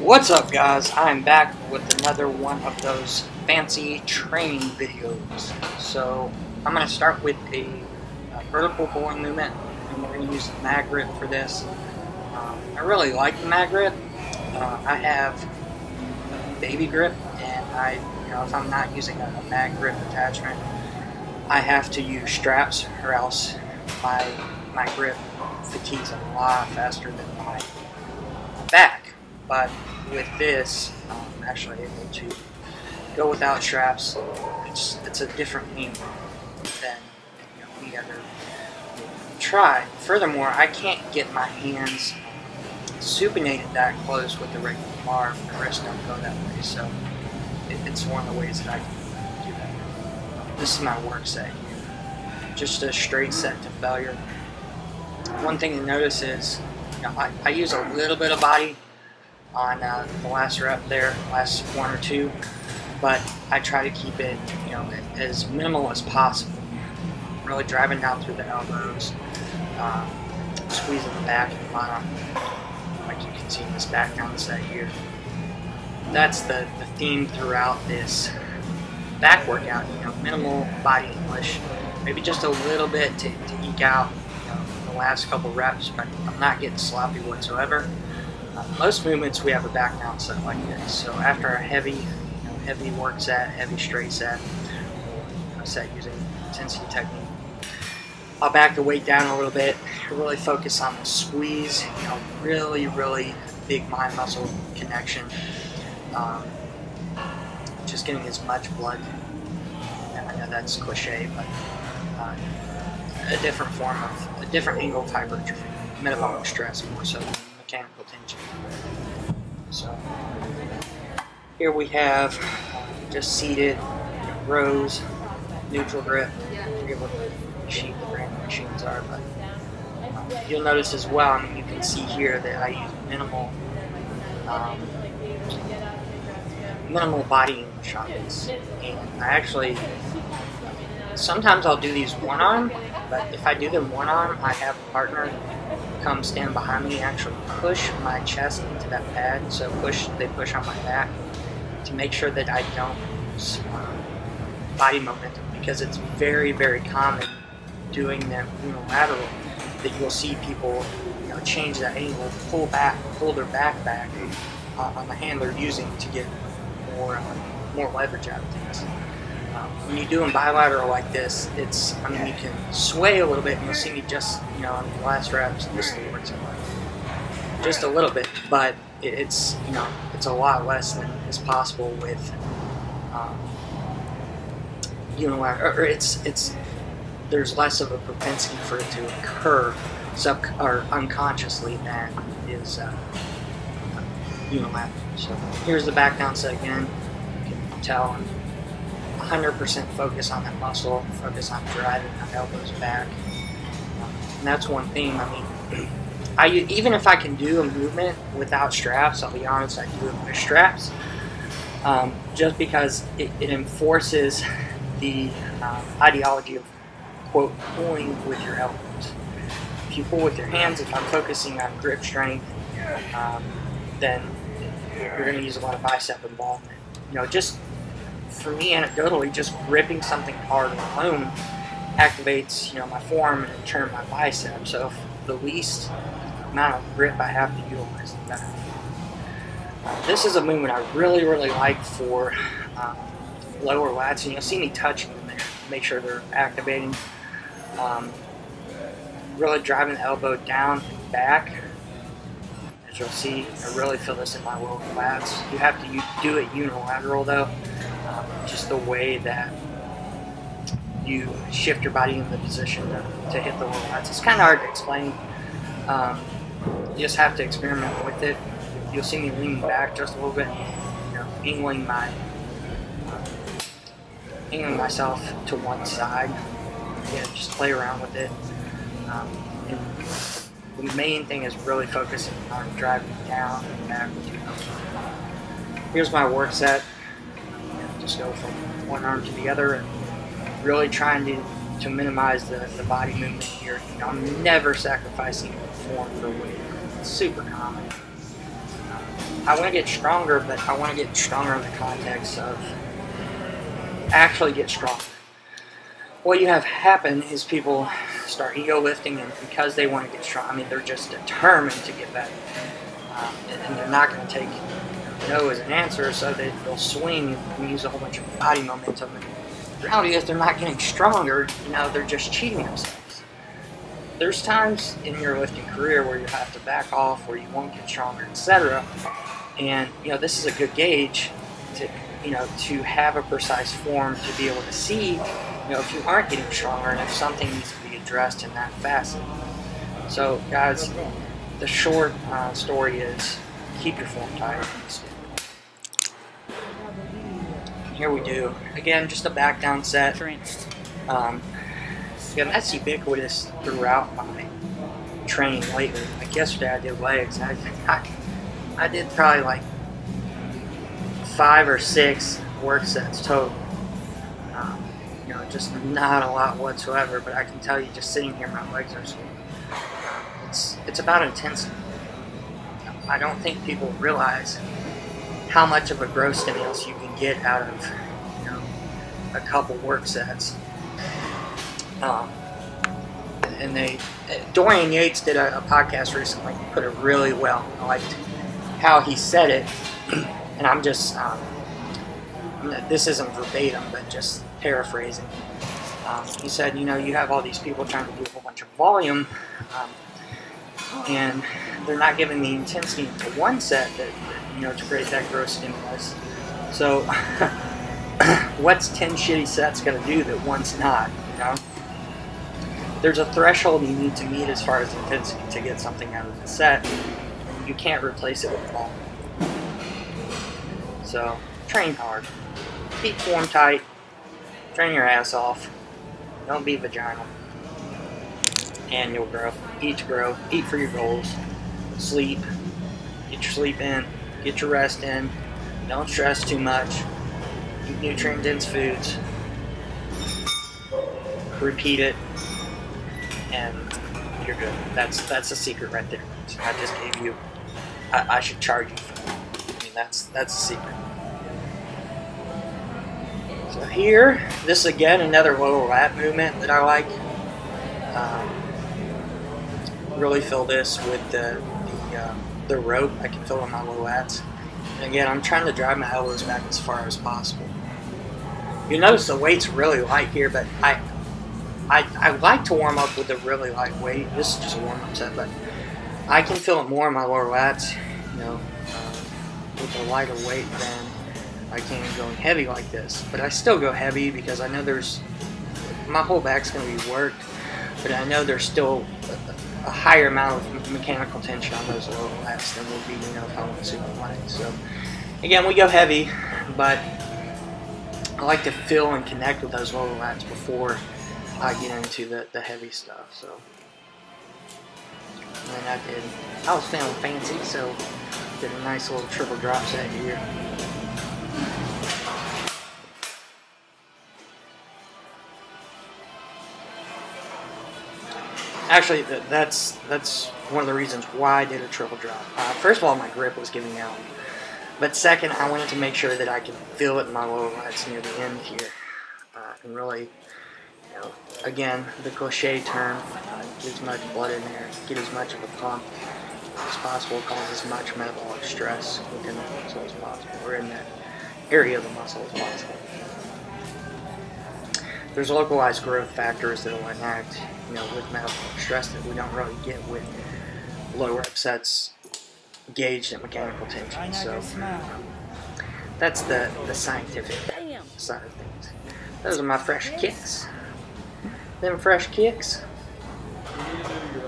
What's up, guys? I'm back with another one of those fancy training videos. So I'm going to start with a vertical bowling movement, and we're going to use the mag grip for this. I really like the mag grip. I have baby grip, and if I'm not using a mag grip attachment, I have to use straps, or else my grip fatigues a lot faster than my back. But with this, I'm actually able to go without straps. It's a different aim than any other try. Furthermore, I can't get my hands supinated that close with the regular bar. My wrist don't go that way, so it's one of the ways that I can do that. This is my work set here. Just a straight set to failure. One thing to notice is I use a little bit of body on the last rep there, last one or two, but I try to keep it as minimal as possible. Really driving down through the elbows, squeezing the back and the bottom, like you can see in this back down set here. That's the theme throughout this back workout. Minimal body English, maybe just a little bit to eke out the last couple reps, but I'm not getting sloppy whatsoever. Most movements we have a back down set like this. So after a heavy work set, heavy straight set, or set using intensity technique, I'll back the weight down a little bit, really focus on the squeeze, really big mind muscle connection, just getting as much blood. I know that's cliche, but a different angle of hypertrophy, metabolic stress more so than mechanical tension. So here we have just seated rows, neutral grip. I forget what the brand of machines are, but you'll notice as well. You can see here that I use minimal body English on this, and I actually sometimes I'll do these one arm, but if I do them one arm, I have a partner come stand behind me and actually push my chest into that pad. So they push on my back to make sure that I don't lose body momentum, because it's very common doing them unilateral that you'll see people change that angle, pull their back on the hand they're using to get more leverage out of things. When you do them bilateral like this, you can sway a little bit, and you'll see me just, on the last reps, just a little bit, but it's a lot less than is possible with unilateral, or there's less of a propensity for it to occur unconsciously than is unilateral. So here's the back down set again. You can tell I'm 100% focus on that muscle, focus on driving the elbows back. And that's one theme. Even if I can do a movement without straps, I'll be honest, I do it with straps, just because it enforces the ideology of, quote, pulling with your elbows. If you pull with your hands, if I'm focusing on grip strength, then you're going to use a lot of bicep involvement. Just for me, anecdotally, just gripping something hard alone activates, my forearm and in turn my bicep. So if the least amount of grip I have to utilize, the better. This is a movement I really like for lower lats, and you'll see me touching them there, make sure they're activating. Really driving the elbow down and back. As you'll see, I really feel this in my lower lats. You have to do it unilateral though. Just the way that you shift your body into the position to hit the lower lats. It's kind of hard to explain. You just have to experiment with it. You'll see me leaning back just a little bit, angling myself to one side. Just play around with it. And the main thing is really focusing on driving down and back with your elbow. Here's my work set. Just go from one arm to the other, and really trying to minimize the body movement here. I'm never sacrificing form for weight. It's super common. I want to get stronger, but I want to get stronger in the context of actually get stronger. What you have happen is people start ego lifting, and because they want to get strong, I mean, they're just determined to get better, and they're not going to take no as an answer, so they'll swing and use a whole bunch of body momentum. And the reality is, they're not getting stronger. You know, they're just cheating themselves. There's times in your lifting career where you have to back off, where you won't get stronger, etc. And you know, this is a good gauge to, you know, to have a precise form to be able to see, you know, if you aren't getting stronger and if something needs to be addressed in that facet. So, guys, the short story is keep your form tight. Here we do. Again, just a back down set. Again, that's ubiquitous throughout my training lately. Like yesterday, I did legs. I did probably like 5 or 6 work sets total. You know, just not a lot whatsoever. But I can tell you, just sitting here, my legs are sore. It's about intensity. I don't think people realize how much of a growth stimulus you can get out of, you know, a couple work sets. And Dorian Yates did a podcast recently, put it really well. I liked how he said it, and I'm just, this isn't verbatim, but just paraphrasing. He said, you know, you have all these people trying to do a whole bunch of volume, and they're not giving the intensity into one set that, you know, to create that growth stimulus. So, what's 10 shitty sets going to do that one's not, you know? There's a threshold you need to meet as far as intensity to get something out of the set. You can't replace it with volume. So, train hard. Keep form tight. Train your ass off. Don't be vaginal. And you'll grow. Eat to grow. Eat for your goals. Sleep. Get your sleep in. Get your rest in. Don't stress too much. Eat nutrient-dense foods. Repeat it. And you're good. That's the secret right there. I just gave you. I should charge you for that. I mean, that's the secret. So here, this is again another lower lat movement that I like. Really fill this with the rope. I can fill in my low lats. And again, I'm trying to drive my elbows back as far as possible. You notice the weight's really light here, but I like to warm up with a really light weight. This is just a warm-up set, but I can feel it more in my lower lats, you know, with a lighter weight than I can going heavy like this. But I still go heavy because I know my whole back's going to be worked, but I know there's still a higher amount of mechanical tension on those lower lats than would be, you know, if I went super light. So again, we go heavy, but I like to feel and connect with those lower lats before I get into the heavy stuff. So, and I was feeling fancy, so did a nice little triple drop set here. Actually, that's one of the reasons why I did a triple drop. First of all, my grip was giving out, but second, I wanted to make sure that I could feel it in my lower lats near the end here, and really, you know, again, the cliche term, get as much blood in there, get as much of a pump as possible, cause as much metabolic stress within the muscle as possible, or in that area of the muscle as possible. There's localized growth factors that will enact, you know, with metabolic stress that we don't really get with low rep sets gauged at mechanical tension. So that's the scientific side of things. Those are my fresh kicks. Them fresh kicks.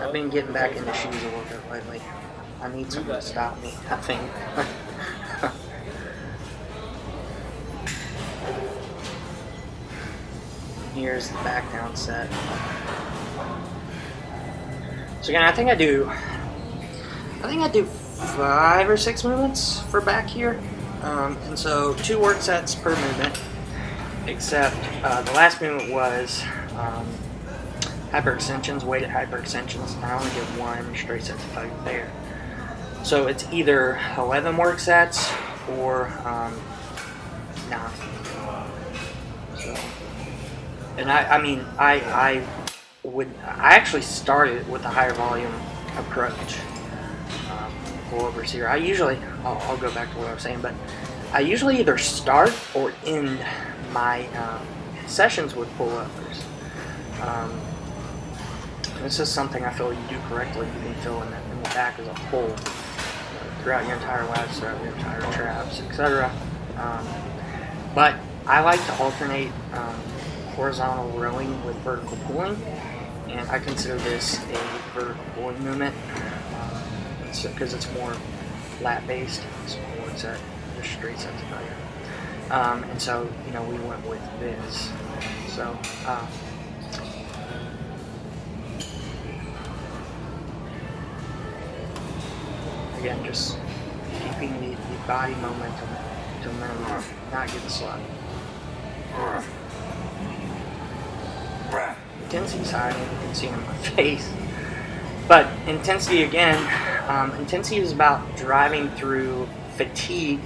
I've been getting back into shoes a little bit lately. I need something to stop me, I think. Here's the back down set. So again, I think I do 5 or 6 movements for back here, and so 2 work sets per movement. Except the last movement was hyperextensions, weighted hyperextensions, and I only did 1 straight set to 5 there. So it's either 11 work sets or 9. So, and I actually started with a higher volume approach. Go over here. I'll go back to what I was saying, but I usually either start or end my sessions with pull-uppers. This is something I feel you do correctly. You can fill in the back as a whole, throughout your entire lats, throughout your entire traps, etc. But I like to alternate horizontal rowing with vertical pulling, and I consider this a vertical pulling movement because it's more lat based. It's more set, just straight sets of failure. And so, we went with this. So, again, just keeping the body momentum to a minimum, not getting sloppy. Intensity's high, you can see it in my face. But intensity, again, intensity is about driving through fatigue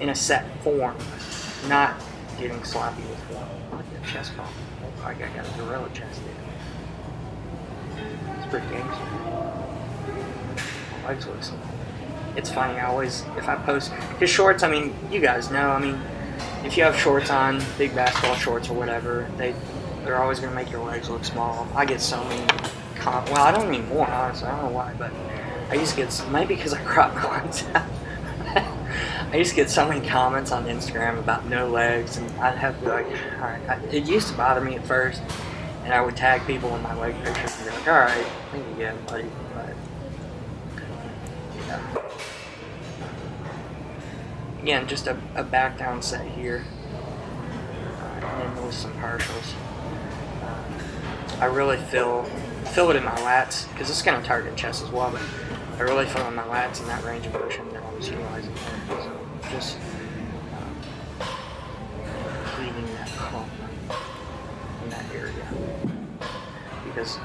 in a set form, not getting sloppy with form. I like that chest bump. Like I got a gorilla chest there. It's pretty gangster. My legs look small. It's funny, if I post, because shorts, you guys know, if you have shorts on, big basketball shorts or whatever, they're always going to make your legs look small. I get so many well, I don't anymore, honestly. I don't know why, but I used to get, maybe because I cropped my legs out. I used to get so many comments on Instagram about no legs, and I'd have to be like, alright. It used to bother me at first, and I would tag people in my leg pictures and be like, alright, I think you get it, buddy. But, yeah. Again, just a back down set here, and then with some partials. I really feel it in my lats, because it's going to target chest as well, but I really feel it in my lats and that range of motion that I was utilizing there. So just leaving that hump in that area, because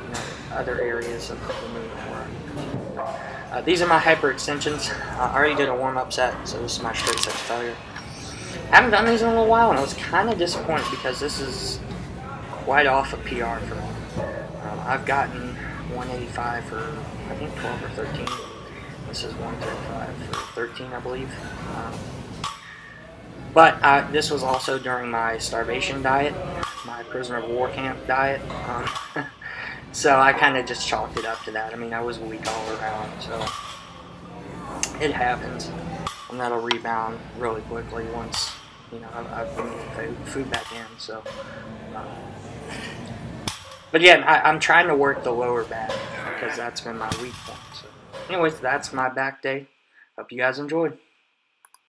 other areas of the movement were. These are my hyper extensions. I already did a warm-up set, so this is my straight set failure. I haven't done these in a little while, and I was kind of disappointed because this is quite off a PR for me. I've gotten 185 for, I think, 12 or 13. This is 135 for 13, I believe. But this was also during my starvation diet, my prisoner of war camp diet. So I kind of just chalked it up to that. I was weak all around, so it happens. And that'll rebound really quickly once, I've been getting food back in. So. But yeah, I'm trying to work the lower back because that's been my weak point. So anyways, that's my back day. Hope you guys enjoyed.